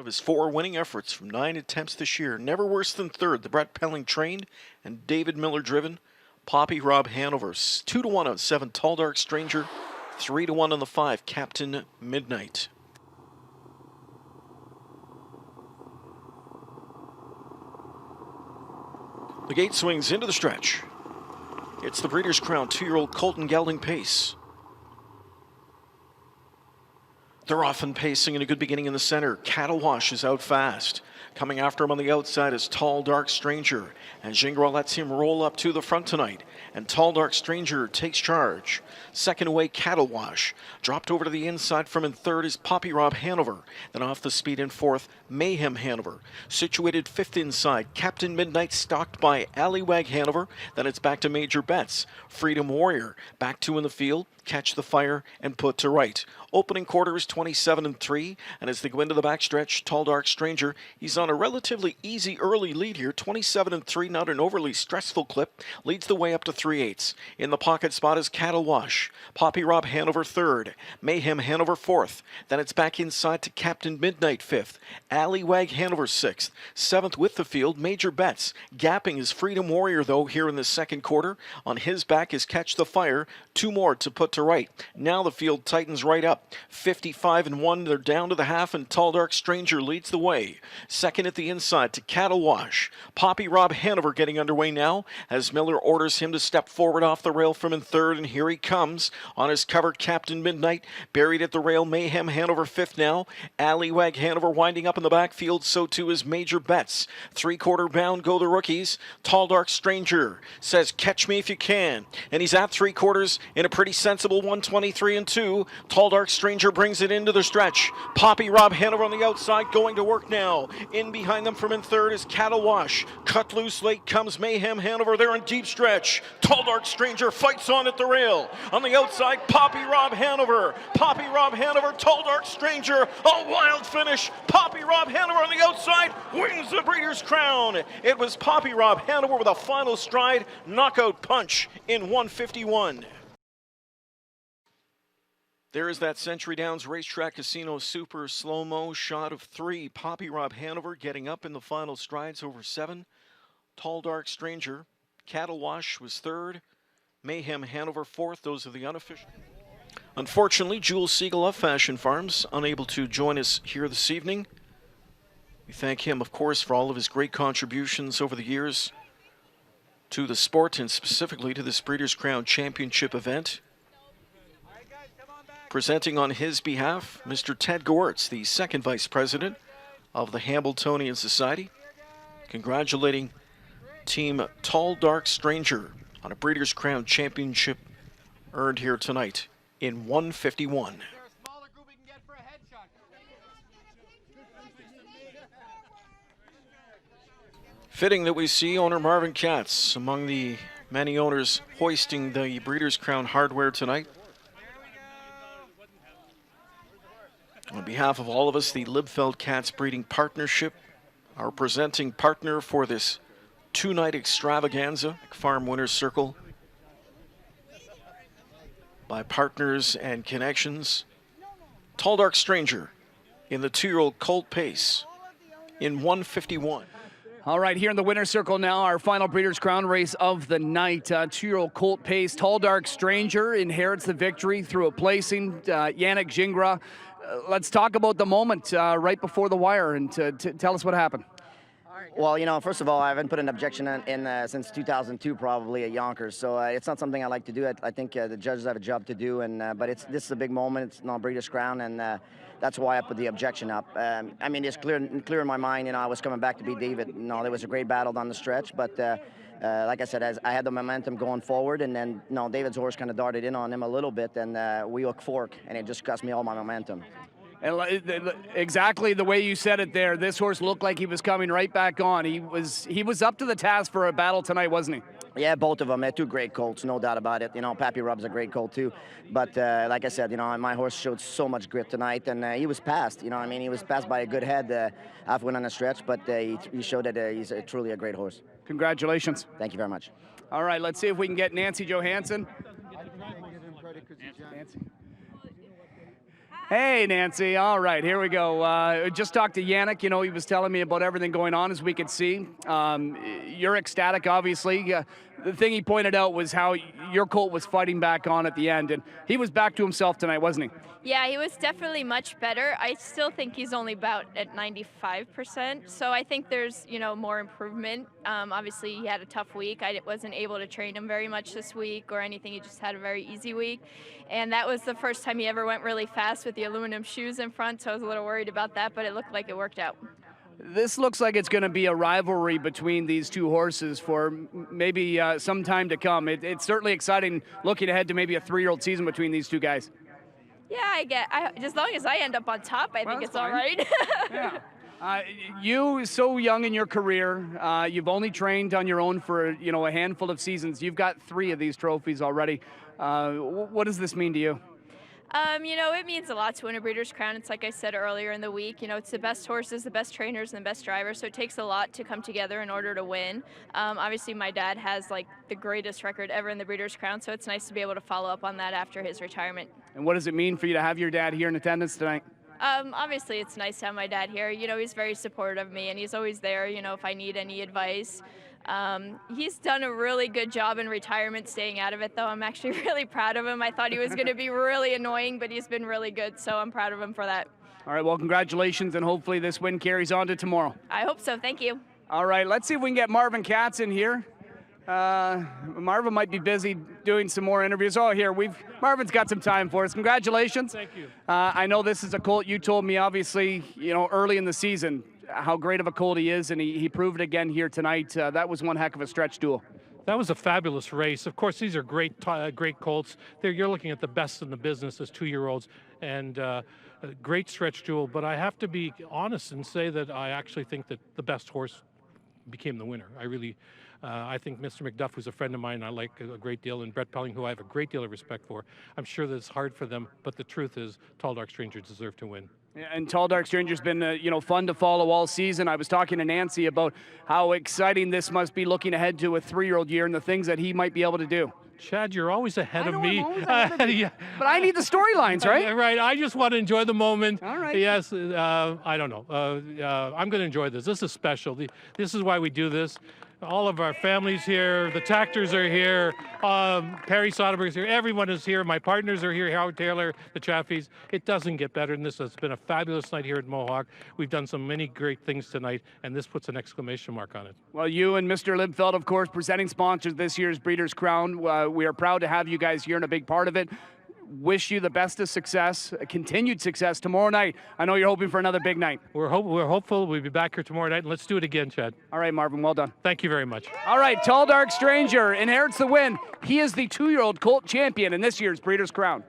Of his 4 winning efforts from 9 attempts this year, never worse than third, the Brett Pelling trained and David Miller driven Papi Rob Hanover. 2-1 on 7, Tall Dark Stranger. 3-1 on the 5, Captain Midnight. The gate swings into the stretch. It's the Breeders' Crown 2-year-old Colt and gelding pace. They're often pacing in a good beginning in the center. Cattle Wash is out fast. Coming after him on the outside is Tall Dark Stranger. And Gingras lets him roll up to the front tonight. And Tall Dark Stranger takes charge. Second away, Cattle Wash. Dropped over to the inside from in third is Papi Rob Hanover. Then off the speed in fourth, Mayhem Hanover. Situated fifth inside, Captain Midnight stalked by Allywag Hanover. Then it's back to Major Bets. Freedom Warrior back 2 in the field. Catch the Fire and Put to Right. Opening quarter is 27-3, and as they go into the backstretch, Tall Dark Stranger, he's on a relatively easy early lead here, 27-3, not an overly stressful clip, leads the way up to 3/8. In the pocket spot is Cattle Wash, Papi Rob Hanover third, Mayhem Hanover fourth, then it's back inside to Captain Midnight fifth, Allywag Hanover sixth, seventh with the field, Major Bets, gapping is Freedom Warrior though here in the second quarter. On his back is Catch the Fire, 2 more to Put to Right. Now the field tightens right up. 55-1, they're down to the half, and Tall Dark Stranger leads the way. Second at the inside to Cattle Wash. Papi Rob Hanover getting underway now as Miller orders him to step forward off the rail from in third, and here he comes on his cover. Captain Midnight buried at the rail. Mayhem Hanover fifth now. Allywag Hanover winding up in the backfield, so too is Major Bets. 3/4 bound go the rookies. Tall Dark Stranger says catch me if you can, and he's at 3/4 in a pretty sensible 1:23-2. Tall Dark Stranger brings it into the stretch. Papi Rob Hanover on the outside going to work now. In behind them from in third is Cattle Wash. Cut loose late comes Mayhem Hanover there in deep stretch. Tall Dark Stranger fights on at the rail. On the outside, Papi Rob Hanover. Papi Rob Hanover, Tall Dark Stranger. A wild finish. Papi Rob Hanover on the outside wins the Breeders' Crown. It was Papi Rob Hanover with a final stride knockout punch in 1:51. There is that Century Downs Racetrack Casino Super slow-mo shot of 3. Papi Rob Hanover getting up in the final strides over 7. Tall Dark Stranger. Cattle Wash was third. Mayhem Hanover fourth. Those are the unofficial. Unfortunately, Jules Siegel of Fashion Farms unable to join us here this evening. We thank him, of course, for all of his great contributions over the years to the sport and specifically to this Breeders' Crown Championship event. Presenting on his behalf, Mr. Ted Goertz, the second vice president of the Hambletonian Society, congratulating Team Tall Dark Stranger on a Breeders' Crown Championship earned here tonight in 1:51. Fitting that we see owner Marvin Katz among the many owners hoisting the Breeders' Crown hardware tonight. On behalf of all of us, the Libfeld Cats Breeding Partnership, our presenting partner for this 2-night extravaganza, Farm Winners Circle, by partners and connections, Tall Dark Stranger in the 2-year-old Colt pace in 1:51. All right, here in the winner's circle now, our final Breeders' Crown race of the night. 2-year-old Colt pace. Tall Dark Stranger inherits the victory through a placing. Yannick Gingras. Let's talk about the moment right before the wire and tell us what happened. Well, you know, first of all, I haven't put an objection in since 2002 probably at Yonkers, so it's not something I like to do. I think the judges have a job to do, but this is a big moment. It's not Breeders' Crown, and that's why I put the objection up. I mean, it's clear in my mind. You know, I was coming back to beat David. You know, there was a great battle down the stretch, but like I said, as I had the momentum going forward, and then David's horse kind of darted in on him a little bit, and we hook fork, and it just cost me all my momentum. And exactly the way you said it there, this horse looked like he was coming right back on. He was up to the task for a battle tonight, wasn't he? Yeah, both of them. They're 2 great colts, no doubt about it. You know, Papi Rob's a great colt too. But like I said, you know, my horse showed so much grit tonight, and he was passed. You know, I mean, he was passed by a good head halfway on the stretch, but he showed that he's truly a great horse. Congratulations. Thank you very much. All right, let's see if we can get Nancy Johansson. Nancy. Hey, Nancy. All right, here we go. Just talked to Yannick. You know, he was telling me about everything going on, as we could see. You're ecstatic, obviously. The thing he pointed out was how your Colt was fighting back on at the end, and he was back to himself tonight, wasn't he? Yeah, he was definitely much better. I still think he's only about at 95%, so I think there's, more improvement. Obviously, he had a tough week. I wasn't able to train him very much this week or anything. He just had a very easy week, and that was the first time he ever went really fast with the aluminum shoes in front, so I was a little worried about that, but it looked like it worked out. This looks like it's going to be a rivalry between these two horses for maybe some time to come. It's certainly exciting looking ahead to maybe a 3-year-old season between these two guys. Yeah, as long as I end up on top, I think it's all right. Yeah. You, so young in your career, you've only trained on your own for, a handful of seasons. You've got 3 of these trophies already. What does this mean to you? It means a lot to win a Breeders' Crown. It's like I said earlier in the week, it's the best horses, the best trainers, and the best drivers, so it takes a lot to come together in order to win. Obviously, my dad has, the greatest record ever in the Breeders' Crown, so it's nice to be able to follow up on that after his retirement. And what does it mean for you to have your dad here in attendance tonight? Obviously, it's nice to have my dad here. He's very supportive of me, and he's always there, if I need any advice. He's done a really good job in retirement staying out of it, though. I'm actually really proud of him. I thought he was going to be really annoying, but he's been really good, so I'm proud of him for that. All right, well, congratulations, and hopefully this win carries on to tomorrow. I hope so. Thank you. All right, let's see if we can get Marvin Katz in here. Marvin might be busy doing some more interviews. Oh, here, Marvin's got some time for us. Congratulations. Thank you. I know this is a colt you told me, obviously, early in the season, how great of a colt he is, and he proved it again here tonight. That was one heck of a stretch duel. That was a fabulous race. Of course, these are great colts. You're looking at the best in the business as 2-year-olds, and a great stretch duel. But I have to be honest and say that I actually think that the best horse became the winner. I think Mr. McDuff, who's a friend of mine, I like a great deal, and Brett Pelling, who I have a great deal of respect for. I'm sure that it's hard for them, but the truth is, Tall Dark Stranger deserved to win. And Tall Dark Stranger's been, fun to follow all season. I was talking to Nancy about how exciting this must be looking ahead to a 3-year-old year and the things that he might be able to do. Chad, you're always ahead of me. I'm always ahead of you. Yeah. But I need the storylines, right? Right. I just want to enjoy the moment. All right. Yes. I don't know. I'm going to enjoy this. This is special. This is why we do this. All of our families here. The Tactors are here. Perry Soderberg's here. Everyone is here. My partners are here. Howard Taylor, the Chaffees. It doesn't get better than this. It's been a fabulous night here at Mohawk. We've done so many great things tonight, and this puts an exclamation mark on it. Well, you and Mr. Limpfeld, of course, presenting sponsors this year's Breeders' Crown. We are proud to have you guys here and a big part of it. Wish you the best of success, continued success tomorrow night. I know you're hoping for another big night. We're hopeful we'll be back here tomorrow night, and let's do it again, Chad. All right, Marvin, well done. Thank you very much. All right, Tall Dark Stranger inherits the win. He is the 2-year-old Colt champion in this year's Breeders' Crown.